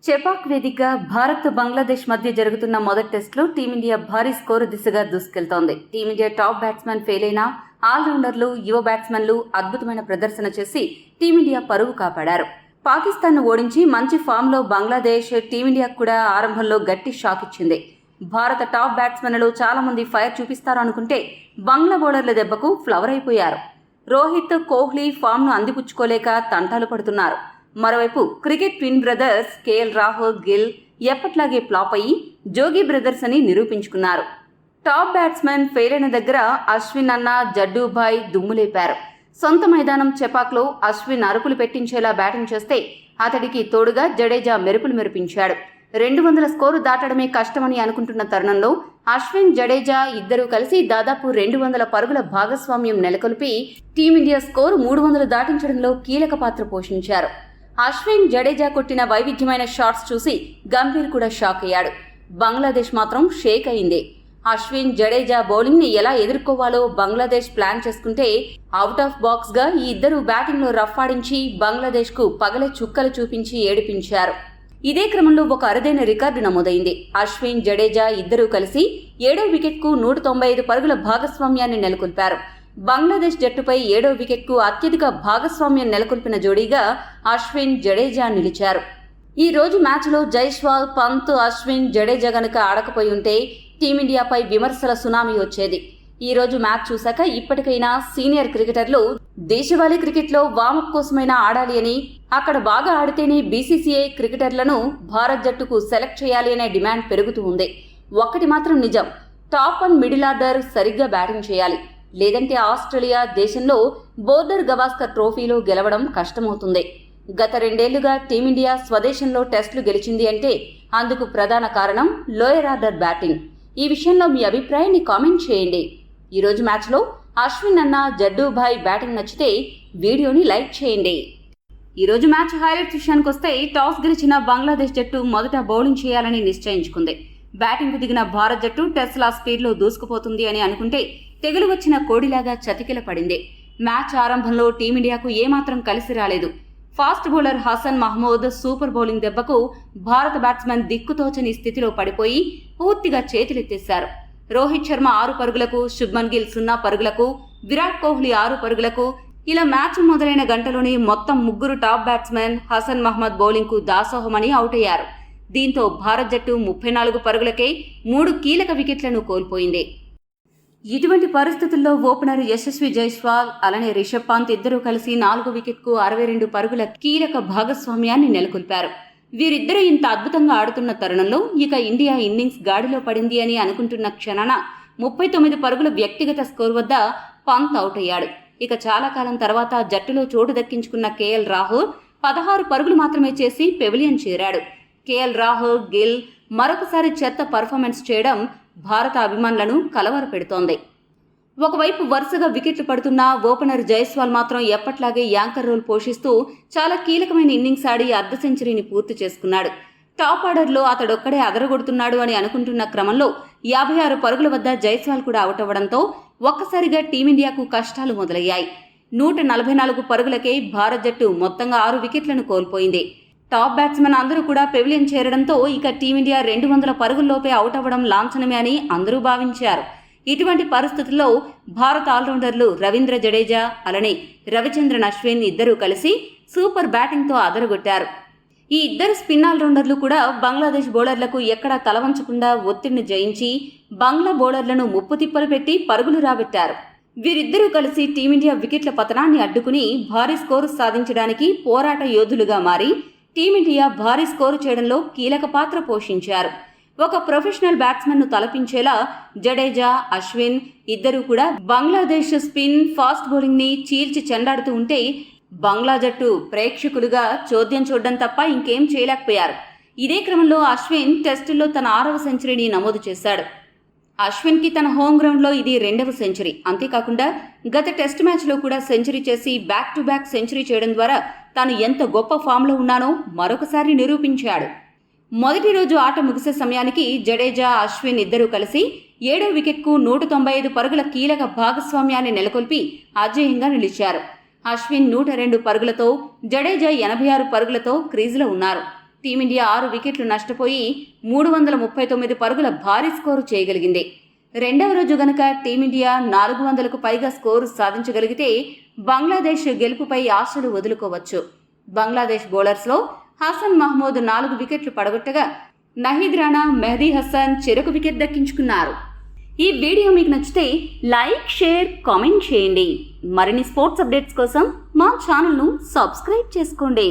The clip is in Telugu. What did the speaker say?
చెపాక్ వేదికగా భారత్ బంగ్లాదేశ్ మధ్య జరుగుతున్న మొదటి టెస్టులో టీమిండియా భారీ స్కోరు దిశగా దూసుకెళ్తోంది. టీమిండియా టాప్ బ్యాట్స్మెన్ ఫెయిల్ అయినా ఆల్రౌండర్లు, యువ బ్యాట్స్మెన్లు అద్భుతమైన ప్రదర్శన చేసి టీమిండియా పరువు కాపాడారు. పాకిస్తాన్ను ఓడించి మంచి ఫామ్లో బంగ్లాదేశ్ టీమిండియాకు కూడా ఆరంభంలో గట్టి షాక్ ఇచ్చింది. భారత టాప్ బ్యాట్స్మెన్లు చాలా మంది ఫైర్ చూపిస్తారు అనుకుంటే బంగ్లా బౌలర్ల దెబ్బకు ఫ్లవర్ అయిపోయారు. రోహిత్, కోహ్లీ ఫామ్ను అందిపుచ్చుకోలేక తంటాలు పడుతున్నారు. మరోవైపు cricket twin brothers KL Rahul, Gill ఎప్పట్లాగే ఫ్లాప్ అయ్యి జోగి బ్రదర్స్ అని నిరూపించుకున్నారు. టాప్ బ్యాట్స్మెన్ ఫెయిల్ అయిన దగ్గర అశ్విన్ అన్న, జడ్డూభాయ్ దుమ్ములేపారు. సొంత మైదానం చెపాక్లో అశ్విన్ అరుపులు పెట్టించేలా బ్యాటింగ్ చేస్తే అతడికి తోడుగా జడేజా మెరుపులు మెరిపించాడు. 200 స్కోరు దాటడమే కష్టమని అనుకుంటున్న తరుణంలో అశ్విన్, జడేజా ఇద్దరూ కలిసి దాదాపు 200 పరుగుల భాగస్వామ్యం నెలకొల్పి టీమిండియా స్కోరు 300 దాటించడంలో కీలక పాత్ర పోషించారు. అశ్విన్, జడేజా కొట్టిన వైవిధ్యమైన షాట్స్ చూసి గంభీర్ కూడా షాక్ అయ్యాడు. బంగ్లాదేశ్ మాత్రం షేక్ అయింది. అశ్విన్, జడేజా బౌలింగ్ ని ఎలా ఎదుర్కోవాలో బంగ్లాదేశ్ ప్లాన్ చేసుకుంటే అవుట్ ఆఫ్ బాక్స్ గా ఈ ఇద్దరు బ్యాటింగ్ లో రఫ్ ఆడించి బంగ్లాదేశ్ కు పగలే చుక్కలు చూపించి ఏడిపించారు. ఇదే క్రమంలో ఒక అరుదైన రికార్డు నమోదైంది. అశ్విన్, జడేజా ఇద్దరూ కలిసి 7వ వికెట్కు 195 పరుగుల భాగస్వామ్యాన్ని నెలకొల్పారు. బంగ్లాదేశ్ జట్టుపై 7వ వికెట్కు అత్యధిక భాగస్వామ్యం నెలకొల్పిన జోడీగా అశ్విన్, జడేజా నిలిచారు. ఈ రోజు మ్యాచ్లో జైస్వాల్, పంత్, అశ్విన్, జడేజా గనుక ఆడకపోయి ఉంటే టీమిండియాపై విమర్శల సునామీ వచ్చేది. ఈ రోజు మ్యాచ్ చూశాక ఇప్పటికైనా సీనియర్ క్రికెటర్లు దేశవాళీ క్రికెట్లో వామప్ కోసమైనా ఆడాలి అని, అక్కడ బాగా ఆడితేనే బీసీసీఐ క్రికెటర్లను భారత్ జట్టుకు సెలెక్ట్ చేయాలి అనే డిమాండ్ పెరుగుతూ ఉంది. ఒక్కటి మాత్రం నిజం, టాప్ అండ్ మిడిల్ ఆర్డర్ సరిగ్గా బ్యాటింగ్ చేయాలి. లేదంటే ఆస్ట్రేలియా దేశంలో బోర్డర్ గవాస్కర్ ట్రోఫీలో గెలవడం కష్టమవుతుంది. గత 2 ఏళ్లుగా టీమిండియా స్వదేశంలో టెస్టులు గెలిచింది అంటే అందుకు ప్రధాన కారణం లోయర్ ఆర్డర్ బ్యాటింగ్. ఈ విషయంలో మీ అభిప్రాయాన్ని కామెంట్ చేయండి. ఈరోజు మ్యాచ్లో అశ్విన్ అన్న, జడ్డూభాయ్ బ్యాటింగ్ నచ్చితే వీడియోని లైక్ చేయండి. ఈరోజు మ్యాచ్ హైలైట్స్ విషయానికి వస్తే టాస్ గెలిచిన బంగ్లాదేశ్ జట్టు మొదట బౌలింగ్ చేయాలని నిశ్చయించుకుంది. బ్యాటింగ్కు దిగిన భారత్ జట్టు టెస్లా స్పీడ్లో దూసుకుపోతుంది అని అనుకుంటే తెగులు వచ్చిన కోడిలాగా చతికిల పడింది. మ్యాచ్ ఆరంభంలో టీమిండియాకు ఏమాత్రం కలిసి రాలేదు. Fast bowler Hasan Mahmud super bowling దెబ్బకు భారత బ్యాట్స్మెన్ దిక్కుతోచని స్థితిలో పడిపోయి పూర్తిగా చేతులెత్తేశారు. రోహిత్ శర్మ 6 పరుగులకు, శుభ్మన్ గిల్ 0 పరుగులకు, విరాట్ కోహ్లీ 6 పరుగులకు ఇలా మ్యాచ్ మొదలైన గంటలోనే మొత్తం 3 టాప్ బ్యాట్స్మెన్ హసన్ మహ్మద్ బౌలింగ్కు దాసోహమని అవుట్ అయ్యారు. దీంతో భారత్ జట్టు 34 పరుగులకే 3 కీలక వికెట్లను కోల్పోయింది. ఇటువంటి పరిస్థితుల్లో ఓపెనర్ యశస్వి జైస్వాల్, అలానే రిషబ్ పంత్ ఇద్దరూ కలిసి 4వ వికెట్కు 62 పరుగుల కీలక భాగస్వామ్యాన్ని నెలకొల్పారు. వీరిద్దరూ ఇంత అద్భుతంగా ఆడుతున్న తరుణంలో ఇక ఇండియా ఇన్నింగ్స్ గాడిలో పడింది అని అనుకుంటున్న క్షణాన 39 పరుగుల వ్యక్తిగత స్కోర్ వద్ద పంత్ అవుట్ అయ్యాడు. ఇక చాలా కాలం తర్వాత జట్టులో చోటు దక్కించుకున్న కేఎల్ రాహుల్ 16 పరుగులు మాత్రమే చేసి పెవిలియన్ చేరాడు. కేఎల్ రాహుల్, గిల్ మరొకసారి చెత్త పర్ఫార్మెన్స్ చేయడం భారత అభిమానులను కలవరపెడుతోంది. ఒకవైపు వరుసగా వికెట్లు పడుతున్న ఓపెనర్ జైస్వాల్ మాత్రం ఎప్పట్లాగే యాంకర్ రోల్ పోషిస్తూ చాలా కీలకమైన ఇన్నింగ్స్ ఆడి అర్ధ సెంచరీని పూర్తి చేసుకున్నాడు. టాప్ ఆర్డర్లో అతడొక్కడే అదరగొడుతున్నాడు అని అనుకుంటున్న క్రమంలో 56 పరుగుల వద్ద జైస్వాల్ కూడా అవుట్ అవ్వడంతో ఒక్కసారిగా టీమిండియాకు కష్టాలు మొదలయ్యాయి. 144 పరుగులకే భారత్ జట్టు మొత్తంగా 6 వికెట్లను కోల్పోయింది. టాప్ బ్యాట్స్మెన్ అందరూ కూడా పెవిలియన్ చేరడంతో ఇక టీమిండియా 200 పరుగుల్లోపే అవుట్ అవ్వడం లాంఛనమే అని అందరూ భావించారు. ఇటువంటి పరిస్థితుల్లో భారత ఆల్రౌండర్లు రవీంద్ర జడేజా, అలానే రవిచంద్రన్ అశ్విన్ ఇద్దరూ కలిసి సూపర్ బ్యాటింగ్తో అదరగొట్టారు. ఈ ఇద్దరు స్పిన్ ఆల్రౌండర్లు కూడా బంగ్లాదేశ్ బౌలర్లకు ఎక్కడా తలవంచకుండా ఒత్తిడిని జయించి బంగ్లా బౌలర్లను ముప్పు తిప్పలు పెట్టి పరుగులు రాబెట్టారు. వీరిద్దరూ కలిసి టీమిండియా వికెట్ల పతనాన్ని అడ్డుకుని భారీ స్కోరు సాధించడానికి పోరాట యోధులుగా మారి టీమిండియా భారీ స్కోరు చేయడంలో కీలక పాత్ర పోషించారు. ఒక ప్రొఫెషనల్ బ్యాట్స్మెన్ ను తలపించేలా జడేజా, అశ్విన్ ఇద్దరూ కూడా బంగ్లాదేశ్ స్పిన్, ఫాస్ట్ బౌలింగ్ ని చీల్చి చెండాడుతూ ఉంటే బంగ్లా జట్టు ప్రేక్షకులుగా చోద్యం చూడడం తప్ప ఇంకేం చేయలేకపోయారు. ఇదే క్రమంలో అశ్విన్ టెస్టుల్లో తన 6వ సెంచరీని నమోదు చేశాడు. అశ్విన్ కి తన హోమ్ గ్రౌండ్ లో ఇది 2వ సెంచరీ. అంతేకాకుండా గత టెస్ట్ మ్యాచ్ లో కూడా సెంచరీ చేసి బ్యాక్ టు బ్యాక్ సెంచరీ చేయడం ద్వారా తాను ఎంత గొప్ప ఫామ్ లో ఉన్నానో మరొకసారి నిరూపించాడు. మొదటి రోజు ఆట ముగిసే సమయానికి జడేజా, అశ్విన్ ఇద్దరూ కలిసి 7వ వికెట్కు 195 పరుగుల కీలక భాగస్వామ్యాన్ని నెలకొల్పి అజేయంగా నిలిచారు. అశ్విన్ 102 పరుగులతో, జడేజా 86 పరుగులతో క్రీజులో ఉన్నారు. టీమిండియా 6 వికెట్లు నష్టపోయి 339 పరుగుల భారీ స్కోరు చేయగలిగింది. రెండవ రోజు గనక టీమిండియా 400కు పైగా స్కోరు సాధించగలిగితే బంగ్లాదేశ్ గెలుపుపై ఆశలు వదులుకోవచ్చు. బంగ్లాదేశ్ బౌలర్స్లో హసన్ మహమూద్ 4 వికెట్లు పడగొట్టగా నహీద్ రాణా, మెహదీ హసన్ చెరొక వికెట్ దక్కించుకున్నారు. ఈ వీడియో మీకు నచ్చితే లైక్, షేర్, కామెంట్ చేయండి. మరిన్ని స్పోర్ట్స్ అప్డేట్స్ కోసం మా ఛానల్ను సబ్స్క్రైబ్ చేసుకోండి.